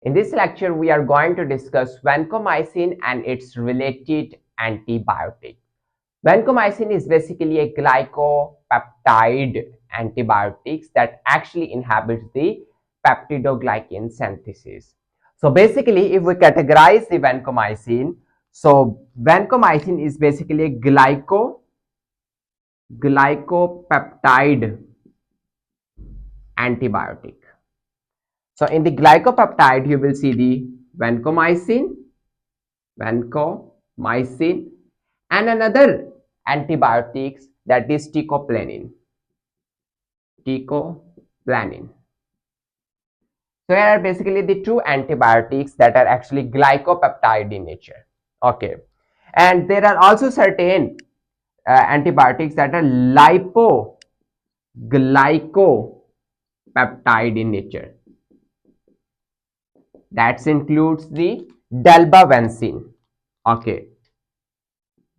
In this lecture, we are going to discuss vancomycin and its related antibiotic. Vancomycin is basically a glycopeptide antibiotics that actually inhibits the peptidoglycan synthesis. So basically, if we categorize the vancomycin, so vancomycin is basically a glycopeptide antibiotic. So in the glycopeptide, you will see the vancomycin, and another antibiotics, that is Teicoplanin. So here are basically the two antibiotics that are actually glycopeptide in nature. Okay, and there are also certain antibiotics that are lipoglycopeptide in nature. That includes the Dalbavancin. Okay,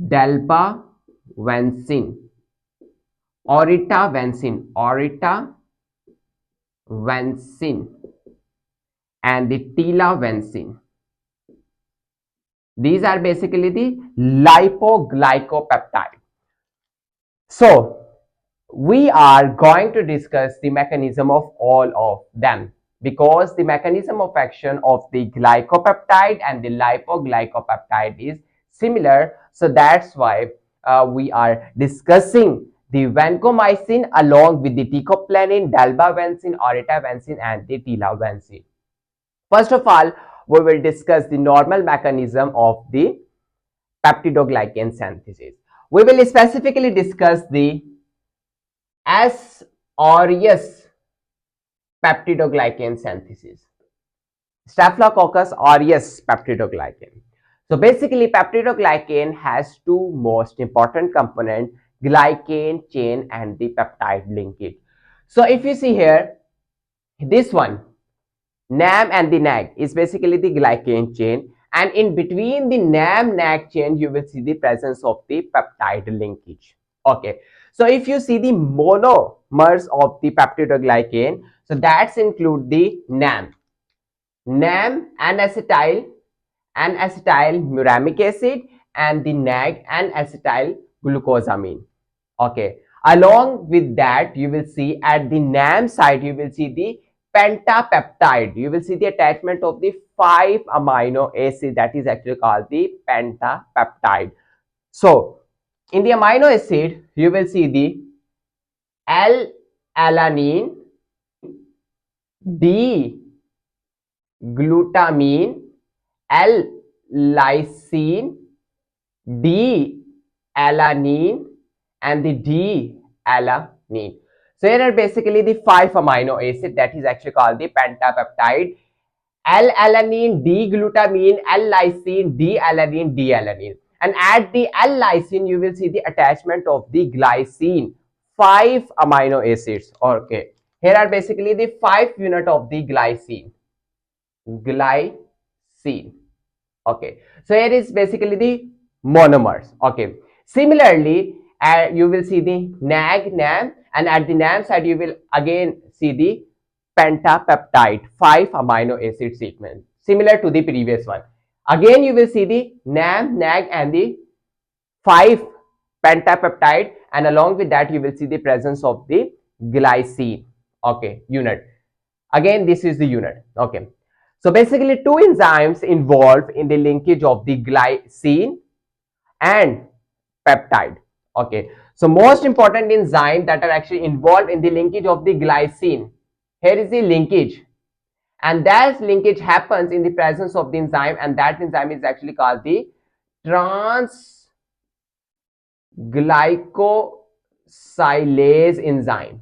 Dalbavancin, Oritavancin, and the Telavancin. These are basically the lipoglycopeptide. So we are going to discuss the mechanism of all of them, because the mechanism of action of the glycopeptide and the lipoglycopeptide is similar. So that's why we are discussing the vancomycin along with the teicoplanin, dalbavancin, oritavancin, and the telavancin. First of all, we will discuss the normal mechanism of the peptidoglycan synthesis. We will specifically discuss the S aureus peptidoglycan synthesis. Staphylococcus aureus peptidoglycan. So basically, peptidoglycan has two most important components: glycan chain and the peptide linkage. So if you see here, this one, NAM and the NAG, is basically the glycan chain, and in between the NAM-NAG chain, you will see the presence of the peptide linkage. Okay, so if you see the monomers of the peptidoglycan, so that's include the NAM N-acetyl muramic acid, and the NAG N-acetyl glucosamine. Okay, along with that, you will see at the NAM side, you will see the pentapeptide. You will see the attachment of the 5 amino acid, that is actually called the pentapeptide. So in the amino acid, you will see the L-alanine, D-glutamine, L-lysine, D-alanine, and the D-alanine. So here are basically the 5 amino acid that is actually called the pentapeptide: L-alanine, D-glutamine, L-lysine, D-alanine, D-alanine. And at the L-lysine, you will see the attachment of the glycine, 5 amino acids. Okay, here are basically the 5 unit of the glycine. Okay, so here is basically the monomers. Okay, similarly, you will see the NAM, and at the NAM side, you will again see the pentapeptide, 5 amino acid sequence, similar to the previous one. Again, you will see the NAG, and the 5 pentapeptide, and along with that, you will see the presence of the glycine. Okay, unit. Again, this is the unit. Okay, so basically, two enzymes involved in the linkage of the glycine and peptide. Okay, so most important enzyme that are actually involved in the linkage of the glycine. Here is the linkage, and that linkage happens in the presence of the enzyme, and that enzyme is actually called the transglycosylase enzyme.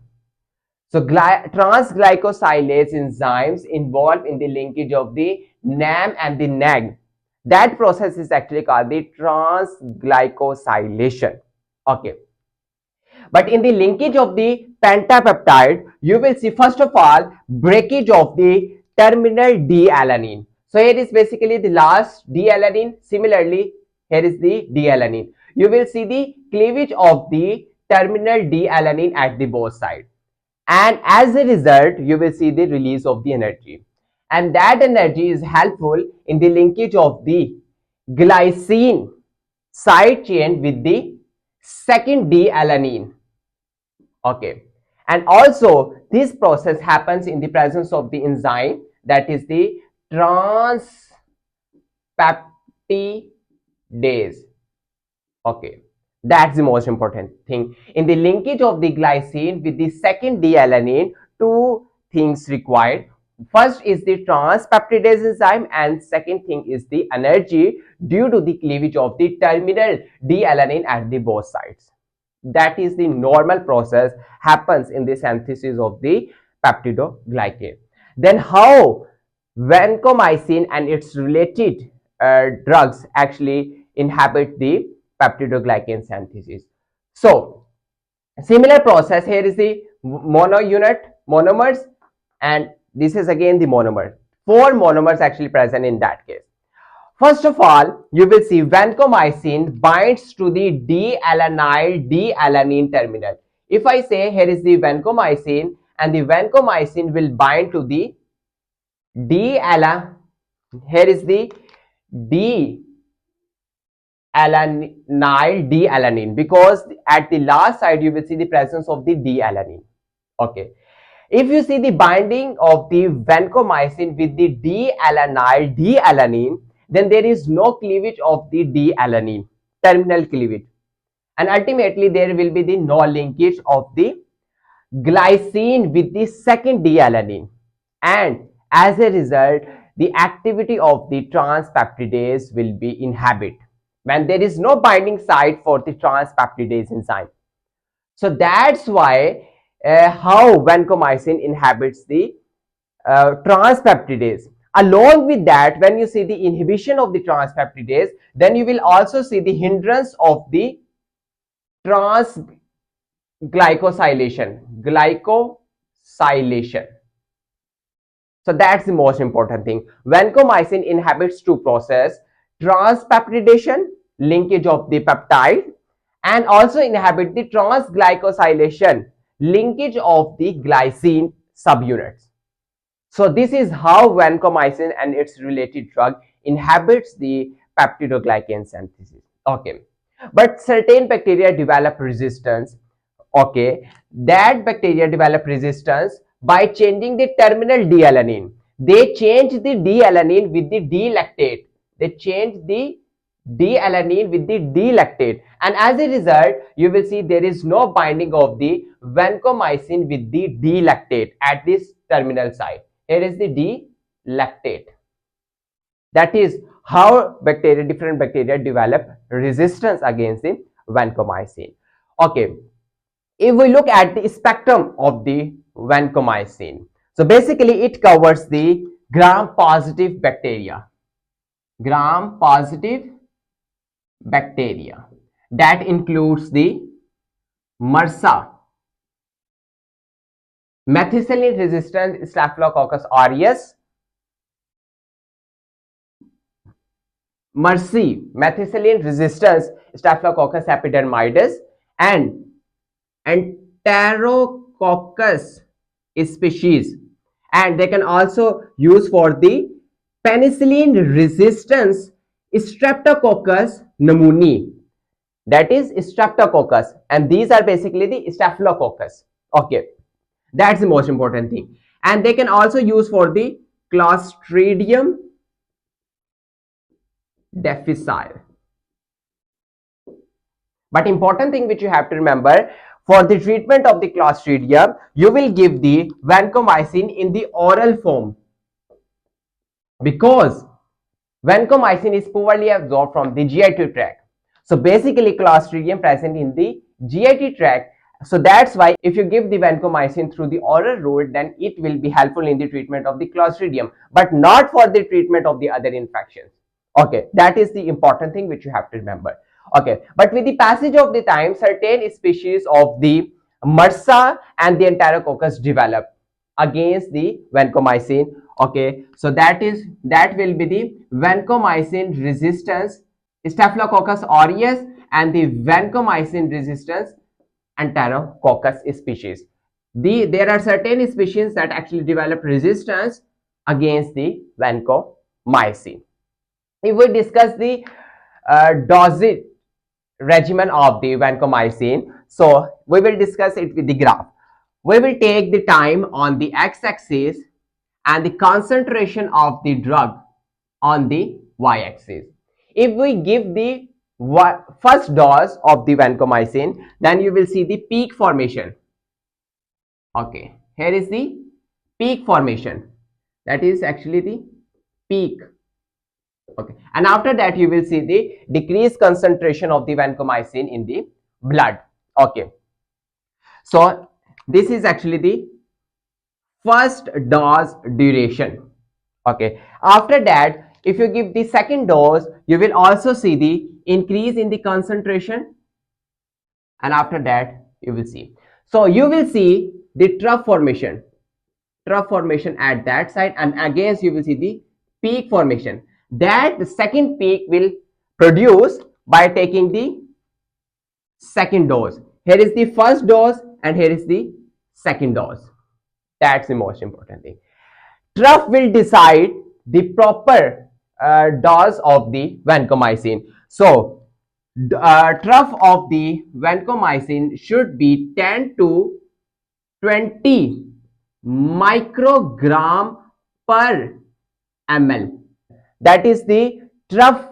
So transglycosylase enzymes involved in the linkage of the NAM and the NAG. That process is actually called the transglycosylation. Okay, but in the linkage of the pentapeptide, you will see first of all breakage of the terminal D-alanine. So here is basically the last D-alanine. Similarly, here is the D-alanine. You will see the cleavage of the terminal D-alanine at the both sides, and as a result, you will see the release of the energy. and that energy is helpful in the linkage of the glycine side chain with the second D-alanine. Okay, and also this process happens in the presence of the enzyme, that is the transpeptidase. Okay, that's the most important thing. In the linkage of the glycine with the second D-alanine, two things required. First is the transpeptidase enzyme, and second thing is the energy due to the cleavage of the terminal D-alanine at the both sides. That is the normal process happens in the synthesis of the peptidoglycan. Then how vancomycin and its related drugs actually inhibit the peptidoglycan synthesis. So similar process, here is the mono unit monomers, and this is again the monomer. Four monomers actually present in that case. First of all, you will see vancomycin binds to the D-alanyl D-alanine terminal. If I say here is the vancomycin, and the vancomycin will bind to the D-alanine, here is the D-alanyl D-alanine, because at the last side you will see the presence of the D-alanine. Okay. If you see the binding of the vancomycin with the D-alanyl D-alanine, then there is no cleavage of the D-alanine, terminal cleavage, and ultimately there will be the no linkage of the glycine with the second D-alanine, and as a result the activity of the transpeptidase will be inhibited when there is no binding site for the transpeptidase enzyme. So that's why how vancomycin inhibits the transpeptidase. Along with that, when you see the inhibition of the transpeptidase, then you will also see the hindrance of the glycosylation. So that's the most important thing. Vancomycin inhibits two processes: transpeptidation, linkage of the peptide, and also inhibit the transglycosylation, linkage of the glycine subunits. So this is how vancomycin and its related drug inhibits the peptidoglycan synthesis. Okay, but certain bacteria develop resistance. Okay, that bacteria develop resistance by changing the terminal D-alanine. They change the D-alanine with the D-lactate. They change the D-alanine with the D-lactate, and as a result you will see there is no binding of the vancomycin with the D-lactate at this terminal site. Here is the D-lactate. That is how different bacteria develop resistance against the vancomycin. Okay, if we look at the spectrum of the vancomycin, so basically it covers the gram-positive bacteria. Gram-positive bacteria, that includes the MRSA, methicillin resistant Staphylococcus aureus, MRSI, methicillin resistance Staphylococcus epidermidis, and Enterococcus species, and they can also use for the penicillin resistance Streptococcus pneumoniae, that is Streptococcus, and these are basically the Staphylococcus. Okay, that's the most important thing. And they can also use for the Clostridium difficile. But important thing which you have to remember, for the treatment of the Clostridium, you will give the vancomycin in the oral form, because vancomycin is poorly absorbed from the GI tract. So basically Clostridium present in the GIT tract. So that's why if you give the vancomycin through the oral route, then it will be helpful in the treatment of the Clostridium, but not for the treatment of the other infections. Okay, that is the important thing which you have to remember. Okay, but with the passage of the time, certain species of the MRSA and the Enterococcus develop against the vancomycin. Okay, so that will be the vancomycin resistance Staphylococcus aureus and the vancomycin resistance Enterococcus species. There are certain species that actually develop resistance against the vancomycin. If we discuss the dosage regimen of the vancomycin, so we will discuss it with the graph. We will take the time on the x-axis and the concentration of the drug on the y-axis. If we give the first dose of the vancomycin, then you will see the peak formation. Okay, here is the peak formation. That is actually the peak. Okay, and after that you will see the decreased concentration of the vancomycin in the blood. Okay, so this is actually the first dose duration. Okay, after that if you give the second dose, you will also see the increase in the concentration, and after that you will see, so you will see the trough formation at that side, and again you will see the peak formation. That the second peak will produce by taking the second dose. Here is the first dose and here is the second dose. That's the most important thing. Trough will decide the proper dose of the vancomycin. So trough of the vancomycin should be 10 to 20 microgram per ml. That is the trough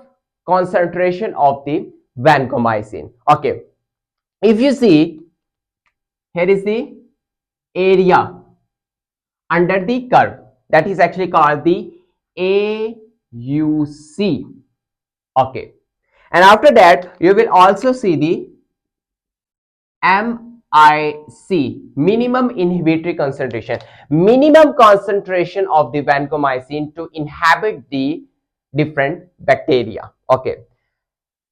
concentration of the vancomycin. Okay, if you see, here is the area under the curve, that is actually called the AUC. Okay, and after that you will also see the MIC, minimum inhibitory concentration, minimum concentration of the vancomycin to inhibit the different bacteria. Okay,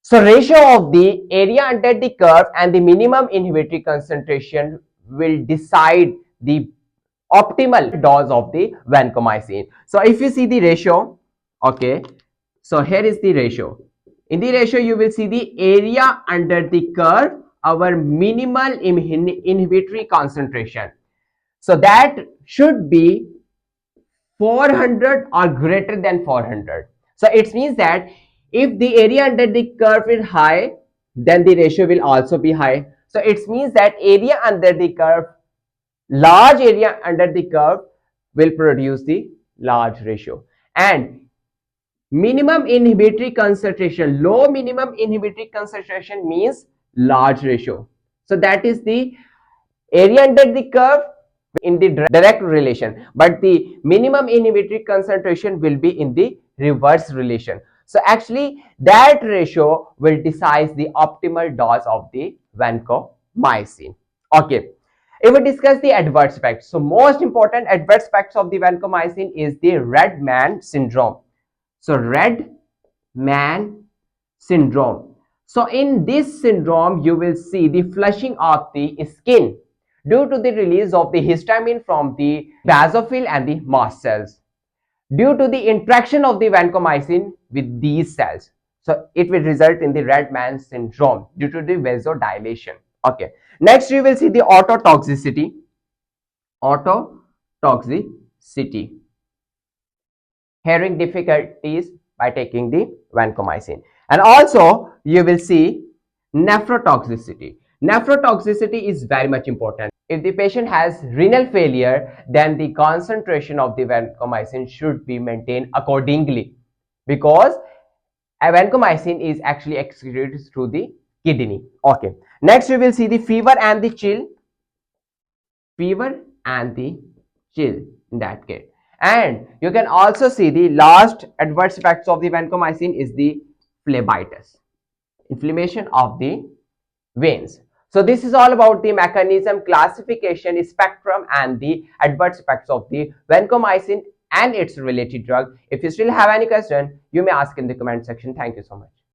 so ratio of the area under the curve and the minimum inhibitory concentration will decide the optimal dose of the vancomycin. So if you see the ratio, okay, so here is the ratio. In the ratio you will see the area under the curve, our minimal inhibitory concentration, so that should be 400 or greater than 400. So it means that if the area under the curve is high, then the ratio will also be high. So it means that area under the curve, large area under the curve will produce the large ratio, and minimum inhibitory concentration, low minimum inhibitory concentration means large ratio. So that is the area under the curve in the direct relation, but the minimum inhibitory concentration will be in the reverse relation. So actually that ratio will decide the optimal dose of the vancomycin. Okay, if we discuss the adverse effects, so most important adverse effects of the vancomycin is the redman syndrome. So redman syndrome. So in this syndrome you will see the flushing of the skin due to the release of the histamine from the basophil and the mast cells, due to the interaction of the vancomycin with these cells. So it will result in the redman syndrome due to the vasodilation. Okay, next you will see the ototoxicity. Hearing difficulties by taking the vancomycin, and also you will see nephrotoxicity. Nephrotoxicity is very much important. If the patient has renal failure, then the concentration of the vancomycin should be maintained accordingly, because vancomycin is actually excreted through the kidney. Okay, next we will see the fever and the chill. In that case, and you can also see the last adverse effects of the vancomycin is the phlebitis, inflammation of the veins. So this is all about the mechanism, classification, spectrum, and the adverse effects of the vancomycin and its related drug. If you still have any question, you may ask in the comment section. Thank you so much.